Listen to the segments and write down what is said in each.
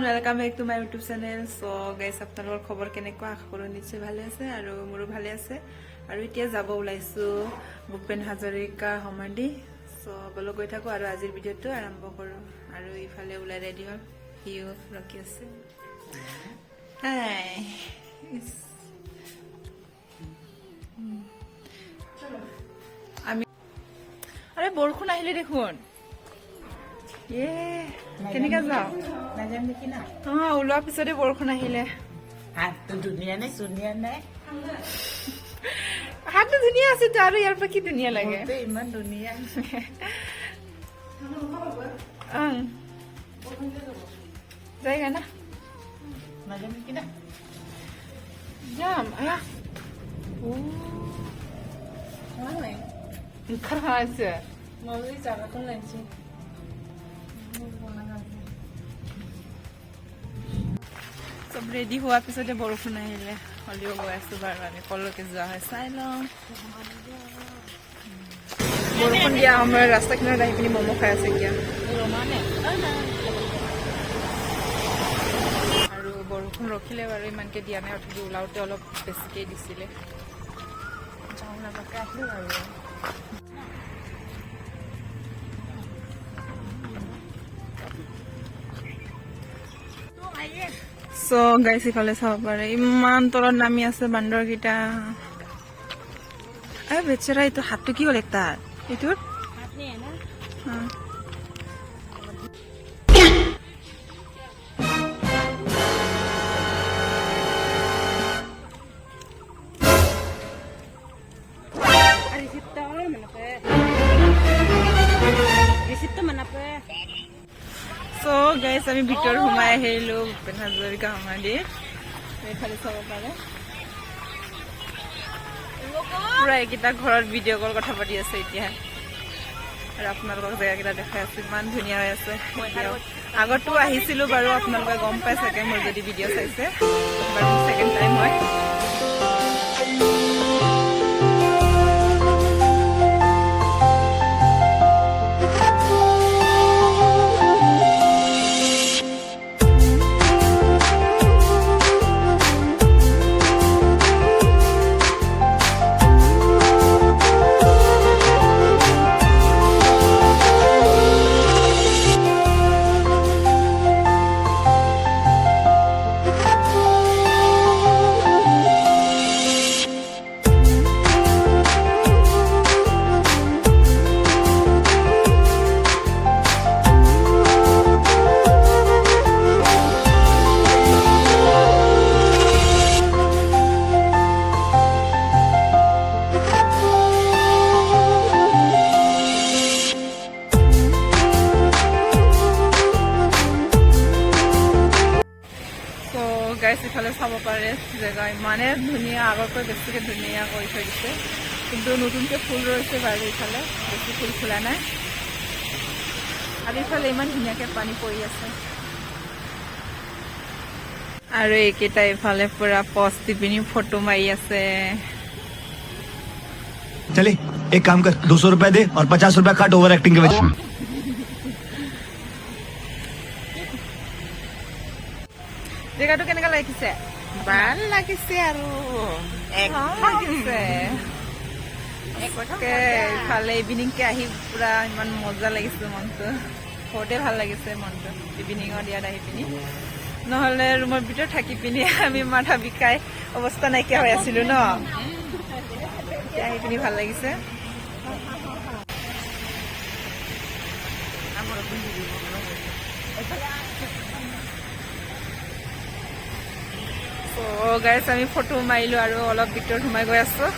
Welcome back to my YouTube channel. So guys আপোনালোকৰ খবৰ কেনেকুৱা? আশা কৰোঁ নিশ্চয় ভালে আছে আৰু মোৰো ভালে আছে। আৰু এতিয়া যাব ওলাইছোঁ ভূপেন হাজৰিকা সমাধি। সো বলক গৈ থাকোঁ আৰু আজিৰ ভিডিঅ'টো আৰম্ভ কৰোঁ। আৰু ইফালে ওলাই ৰেডি হ'ল, সিও ৰখি আছে। হাই আমি আৰে বৰষুণ আহিলে দেখোন। কেনেকে যাওঁ নাজানো নেকি না ওলোৱা পিছতে বৰষুণ আহিলে। হাতটো ধুনীয়া নে ধুনীয়া নাই হাতটো ধুনীয়া আছে তো, আৰু ইয়াৰ পৰা কি ধুনীয়া লাগে। মোৰটো ইমান ধুনীয়া যায়গা না নাজানো নেকি না যাম। খাৰাপ আছে মই জাগাটো লাগিছে চব ৰেডি হোৱাৰ পিছতে বৰষুণ আহিলে। হ'লেও গৈ আছো বাৰু, আমি কলৈকে যোৱা হয় চাই লওঁ। বৰষুণ দিয়া সময়ত ৰাস্তা কিনাৰত আহি পিনি ম'ম' খাই আছে এতিয়া। আৰু বৰষুণ ৰখিলে বাৰু, ইমানকে দিয়া নাই। অথনি ওলাওঁতে অলপ বেছিকৈ দিছিলে। যাওঁ লগাকে আহিলোঁ আৰু চ' গাইছ ইফালে চাব পাৰে, ইমান তলত নামি আছে বান্দৰকেইটা। বেচেৰা, এইটো হাতটো কি হ'ল তাৰ এইটোৰ? চ' গাইছ আমি ভিতৰত সোমাই আহিলোঁ ভূপেন হাজৰিকা সমাধিত। এইফালে চাব পাৰে পুৰা এইকেইটা ঘৰত ভিডিঅ' কল কথা পাতি আছে এতিয়া। আৰু আপোনালোকক জেগাকেইটা দেখাই আছো, ইমান ধুনীয়া হৈ আছে। আগতো আহিছিলোঁ বাৰু, আপোনালোকে গম পাই চাগে মোৰ যদি ভিডিঅ' চাইছে। বাৰু ছেকেণ্ড টাইম হয়। গাইছ ইফালে চাব পাৰে, জেগা ইমানে ধুনীয়া, আগতকৈ বেছিকৈ ধুনীয়া কৰি থৈ দিছে। কিন্তু নতুনকৈ ফুল ৰৈছে বাৰু, ইফালে বেছি ফুল ফুলা নাই। আৰু ইফালে ইমান ধুনীয়াকৈ পানী পৰি আছে। আৰু এইকেইটা ইফালে পুৰা পজ দি পিনি ফটো মাৰি আছে। चले एक काम कर 200 रुपए दे और 50 रुपए काट ओवर एक्टिंग के वजह। জেগাটো কেনেকুৱা লাগিছে? ভাল লাগিছে আৰু ইফালে ইভিনিংকে আহি পুৰা ইমান মজা লাগিছে মনটো। ঘৰতে ভাল লাগিছে মনটো ইভিনিঙত ইয়াত আহি পিনি। নহ'লে ৰুমৰ ভিতৰত থাকি পিনি আমি মাথা বিষাই অৱস্থা নাইকিয়া হৈ আছিলোঁ ন। এতিয়া আহি পিনি ভাল লাগিছে। গাইছ আমি ফটো মাৰিলোঁ আৰু অলপ ভিতৰত সোমাই গৈ আছোঁ।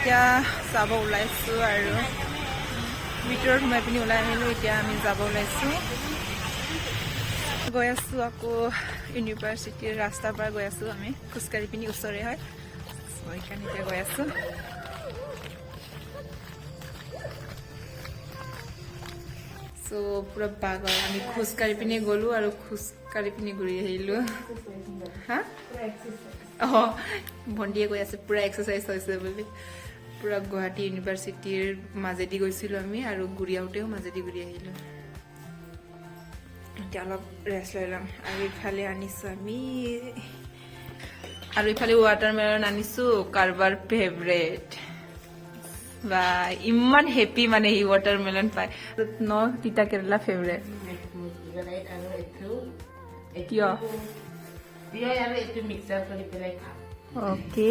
এতিয়া যাব ওলাইছোঁ আৰু ভিতৰত সোমাই পিনি ওলাই আহিলোঁ। এতিয়া আমি যাব ওলাইছোঁ। গৈ আছো আকৌ ইউনিভাৰ্চিটিৰ ৰাস্তাৰ পৰা গৈ আছো আমি খোজকাঢ়ি পিনি ওচৰে হয় সেইকাৰণে এতিয়া গৈ আছো চ' পুৰা বাগৰ আমি খোজকাঢ়ি পিনি গ'লো আৰু খোজকাঢ়ি পিনি ঘূৰি আহিলো হা ভণ্টিয়ে কৈ আছে পুৰা এক্সাৰচাইজ হৈছে বুলি পুৰা গুৱাহাটী ইউনিভাৰ্চিটিৰ মাজেদি গৈছিলো আমি আৰু ঘূৰি আহোঁতেও মাজেদি ঘূৰি আহিলো এতিয়া অলপ ৰেষ্ট লৈ ল'ম আৰু ইফালে আনিছো আমি আৰু ইফালে ৱাটাৰমেলন আনিছো কাৰোবাৰ ফেভৰেট বা ইমান হেপী মানে সি ৱাটাৰমেলন পায় ন তিতা কেৰেলা ফেভৰেট কিয় আৰু এইটো মিক্সাৰ কৰি পেলাই খাওঁ অ'কে